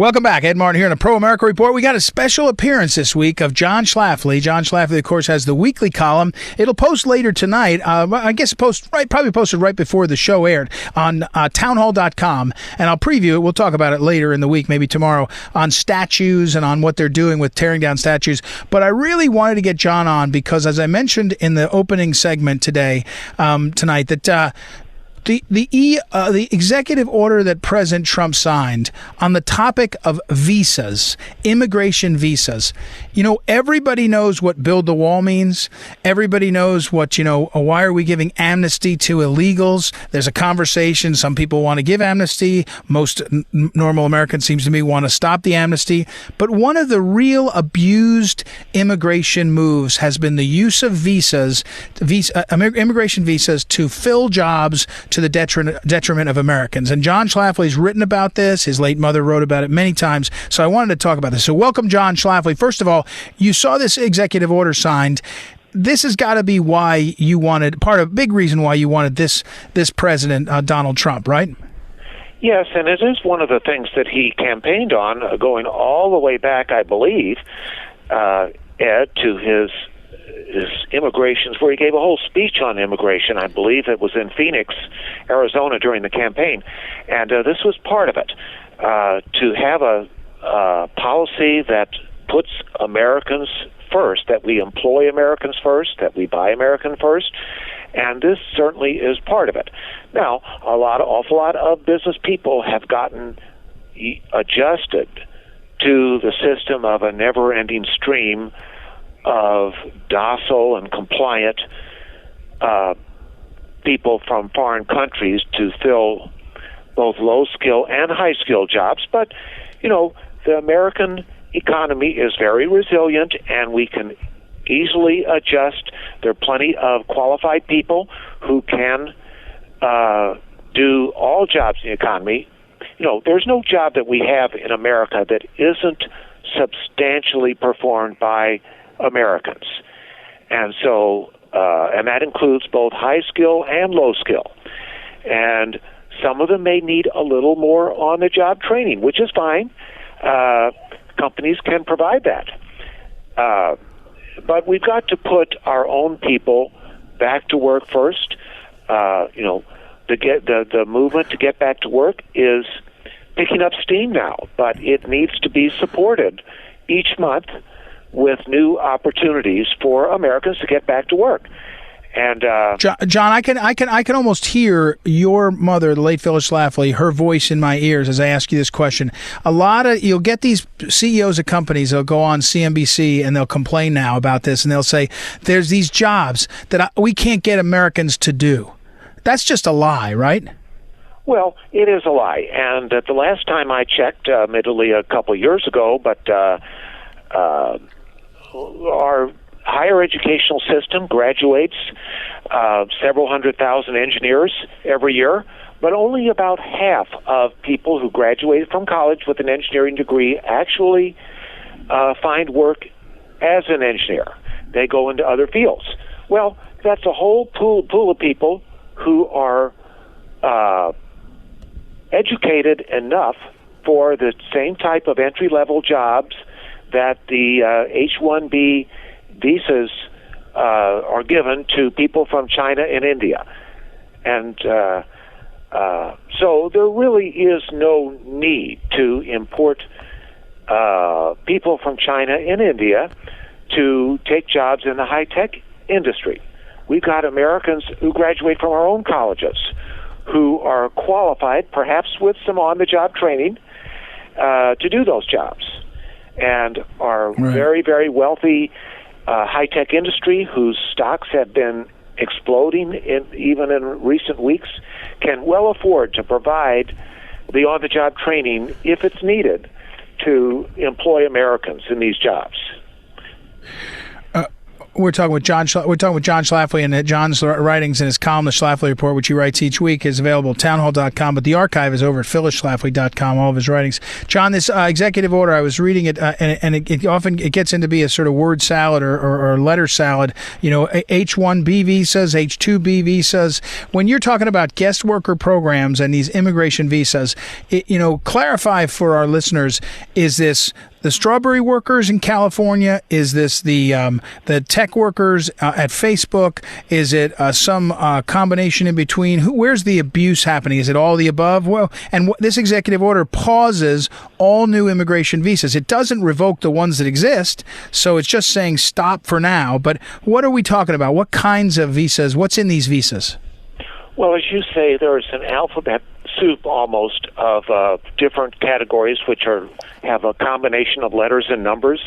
Welcome back. Ed Martin here in the Pro America Report. We got a special appearance this week of John Schlafly. John Schlafly, of course, has the weekly column. It'll post later tonight. I guess probably posted right before the show aired on townhall.com, and I'll preview it. We'll talk about it later in the week, maybe tomorrow, on statues and on what they're doing with tearing down statues. But I really wanted to get John on because, as I mentioned in the opening segment tonight, that the executive order that President Trump signed on the topic of visas, immigration visas, everybody knows what build the wall means. Everybody knows what, why are we giving amnesty to illegals? There's a conversation. Some people want to give amnesty. Most normal Americans, seems to me, want to stop the amnesty. But one of the real abused immigration moves has been the use of immigration visas to fill jobs to the detriment of Americans. And John Schlafly's written about this. His late mother wrote about it many times. So I wanted to talk about this. So welcome, John Schlafly. First of all, you saw this executive order signed. This has got to be why you wanted, big reason why you wanted this president, Donald Trump, right? Yes, and it is one of the things that he campaigned on, going all the way back, I believe, Ed, to his immigrations, where he gave a whole speech on immigration. I believe it was in Phoenix, Arizona, during the campaign. And this was part of it, to have a policy that puts Americans first, that we employ Americans first, that we buy American first, and this certainly is part of it. Now, awful lot of business people have gotten adjusted to the system of a never-ending stream of docile and compliant people from foreign countries to fill both low-skill and high-skill jobs. But, the American economy is very resilient, and we can easily adjust. There are plenty of qualified people who can do all jobs in the economy. There's no job that we have in America that isn't substantially performed by Americans. And so, and that includes both high skill and low skill. And some of them may need a little more on-the-job training, which is fine. Companies can provide that. But we've got to put our own people back to work first. The movement to get back to work is picking up steam now, but it needs to be supported each month with new opportunities for Americans to get back to work. And John, I can almost hear your mother, the late Phyllis Schlafly, her voice in my ears as I ask you this question. You'll get these CEOs of companies, they'll go on CNBC and they'll complain now about this, and they'll say there's these jobs that we can't get Americans to do. That's just a lie, right? Well, it is a lie. And the last time I checked, admittedly a couple of years ago, but our higher educational system graduates several 100,000 engineers every year, but only about half of people who graduated from college with an engineering degree actually find work as an engineer. They go into other fields. Well, that's a whole pool of people who are educated enough for the same type of entry-level jobs that the H-1B visas are given to people from China and India. And so there really is no need to import people from China and India to take jobs in the high-tech industry. We've got Americans who graduate from our own colleges who are qualified, perhaps with some on-the-job training, to do those jobs, and are very, very wealthy high-tech industry whose stocks have been exploding even in recent weeks, can well afford to provide the on-the-job training, if it's needed, to employ Americans in these jobs. We're talking with John Schlafly, and John's writings in his column, the Schlafly Report, which he writes each week, is available at townhall.com, but the archive is over at phyllisschlafly.com, all of his writings. John, this executive order, I was reading it, and it often gets into be a sort of word salad or letter salad. H-1B visas, H-2B visas. When you're talking about guest worker programs and these immigration visas, clarify for our listeners, is this the strawberry workers in California? Is this the tech workers at Facebook? Is it some combination in between? Where's the abuse happening? Is it all the above? Well, and this executive order pauses all new immigration visas. It doesn't revoke the ones that exist, so it's just saying stop for now. But what are we talking about? What kinds of visas? What's in these visas? Well, as you say, there's an alphabet soup almost of different categories which have a combination of letters and numbers,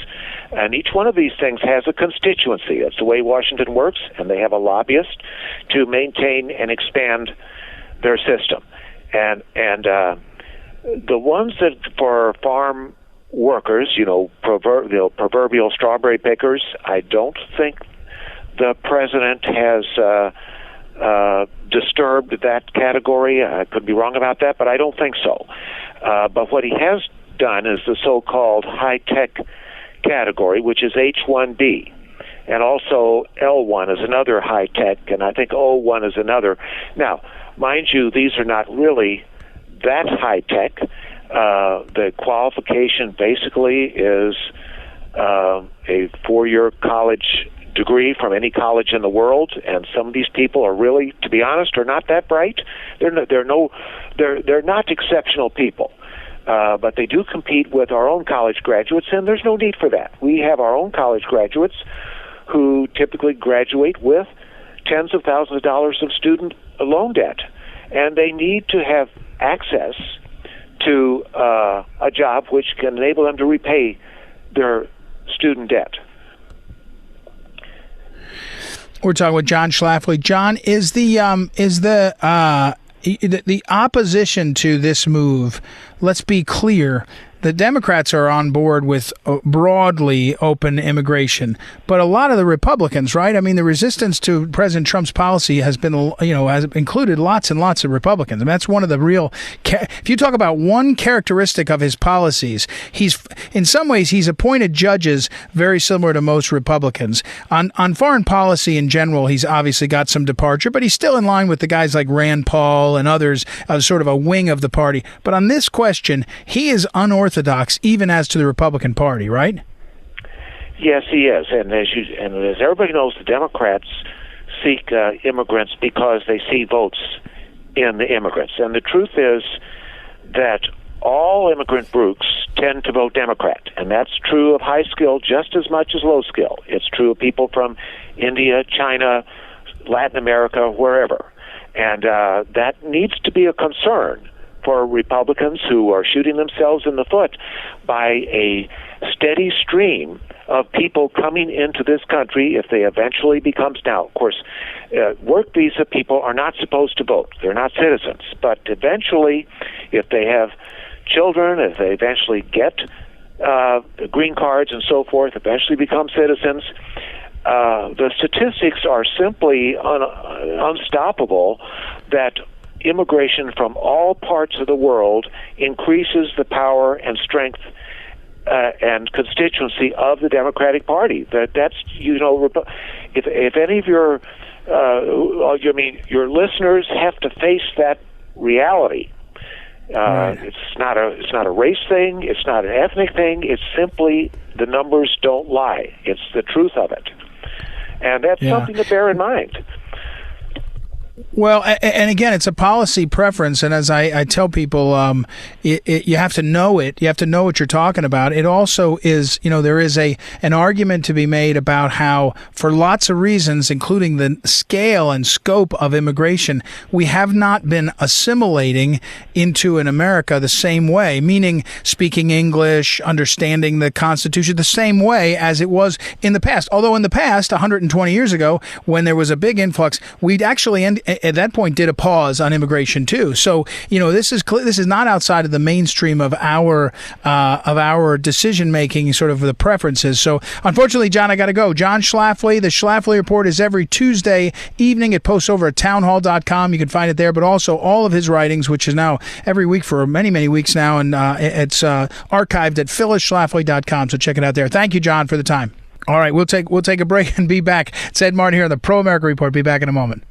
and each one of these things has a constituency. That's the way Washington works, and they have a lobbyist to maintain and expand their system. And the ones that for farm workers, proverbial strawberry pickers, I don't think the president has disturbed that category. I could be wrong about that, but I don't think so. But what he has done is the so-called high-tech category, which is H-1B. And also L-1 is another high-tech, and I think O-1 is another. Now, mind you, these are not really that high-tech. The qualification basically is a four-year college degree from any college in the world, and some of these people are really, to be honest, are not that bright. They're not exceptional people, but they do compete with our own college graduates, and there's no need for that. We have our own college graduates who typically graduate with tens of thousands of dollars of student loan debt, and they need to have access to a job which can enable them to repay their student debt. We're talking with John Schlafly. John, is the opposition to this move? Let's be clear. The Democrats are on board with broadly open immigration, but a lot of the Republicans, right? I mean, the resistance to President Trump's policy has been, has included lots and lots of Republicans. I mean, that's one of the real. If you talk about one characteristic of his policies, in some ways he's appointed judges very similar to most Republicans. On foreign policy in general, he's obviously got some departure, but he's still in line with the guys like Rand Paul and others, sort of a wing of the party. But on this question, he is unorthodox, even as to the Republican Party, right? Yes, he is, and as everybody knows, the Democrats seek immigrants because they see votes in the immigrants. And the truth is that all immigrant groups tend to vote Democrat, and that's true of high skill just as much as low skill. It's true of people from India, China, Latin America, wherever, and that needs to be a concern for Republicans who are shooting themselves in the foot by a steady stream of people coming into this country if they eventually becomes. Now, of course, work visa people are not supposed to vote. They're not citizens. But eventually, if they have children, if they eventually get green cards and so forth, eventually become citizens, the statistics are simply unstoppable that immigration from all parts of the world increases the power and strength and constituency of the Democratic Party. That's if any of your your listeners have to face that reality. Right. It's not a race thing. It's not an ethnic thing. It's simply the numbers don't lie. It's the truth of it, and that's something to bear in mind. Well, and again, it's a policy preference, and as I tell people, you have to know it. You have to know what you're talking about. It also is, there is an argument to be made about how, for lots of reasons, including the scale and scope of immigration, we have not been assimilating into an America the same way, meaning speaking English, understanding the Constitution the same way as it was in the past. Although in the past, 120 years ago, when there was a big influx, we'd actually at that point did a pause on immigration too. So this is not outside of the mainstream of our decision making, sort of the preferences. So unfortunately, John, I got to go. John Schlafly, the Schlafly Report is every Tuesday evening. It posts over at townhall.com. You can find it there, but also all of his writings, which is now every week for many, many weeks now, and it's archived at phyllisschlafly.com. So check it out there. Thank you, John, for the time. All right, we'll take a break and be back. It's Ed Martin here on the Pro America Report. Be back in a moment.